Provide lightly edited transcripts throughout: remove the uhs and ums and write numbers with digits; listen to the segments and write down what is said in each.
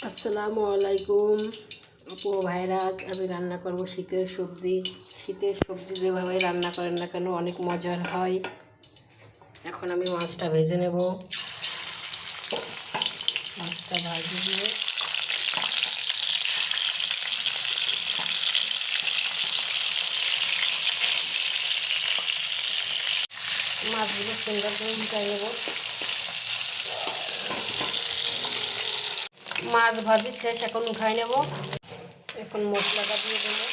আসসালামু আলাইকুম আপু ভাইরা, আজ আমি রান্না করব শীতের সবজি। শীতের সবজি যেভাবে রান্না করেন না কেন অনেক মজার হয়। এখন আমি মাছটা ভেজে নেব। মাছটা ভাজি দিয়ে মাছগুলো সুন্দর করে উল্টাই নেব। মাছ ভাজি শেষ, এখন উঠাই নেব। এখন মশলাটা দিয়ে দেবো।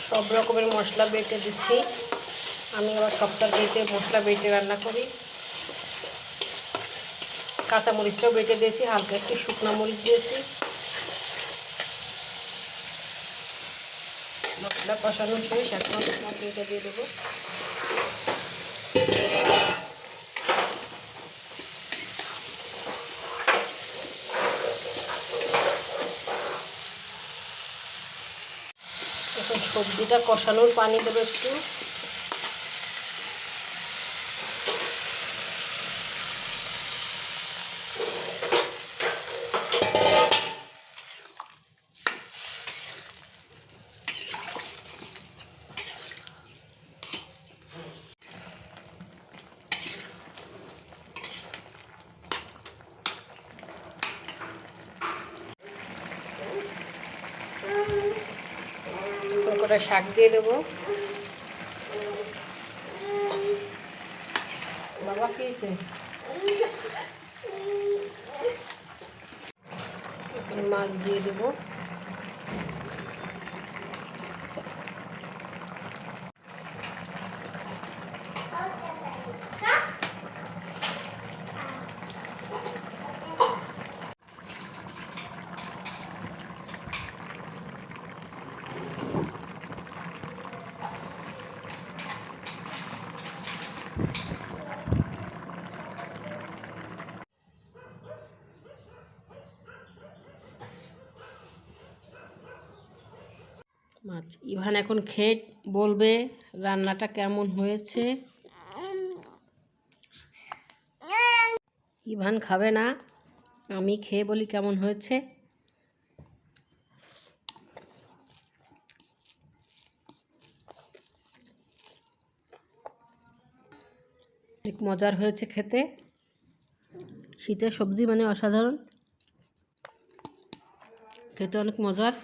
সব রকমের মশলা বেটে দিচ্ছি। আমি আবার সব তরকারিতে মশলা বেটে রান্না করি। কাঁচা মরিচটাও বেটে দিয়েছি, হালকা একটু শুকনো মরিচ দিয়েছি। মশলা কষানো শেষ, এখন তরকারিটা দিয়ে দেবো। এখন সবজিটা কষানোর পানি দেবো একটু। কটা শাক দিয়ে দেবো। বাবা খেয়েছে, মাছ দিয়ে দেবো। মাছ ইভান এখন খেয়ে বলবে রান্নাটা কেমন হয়েছে। ইভান খাবে না, আমি খেয়ে বলি কেমন হয়েছে। অনেক মজার হয়েছে খেতে। শীতের সবজি মানে অসাধারণ, খেতে অনেক মজার।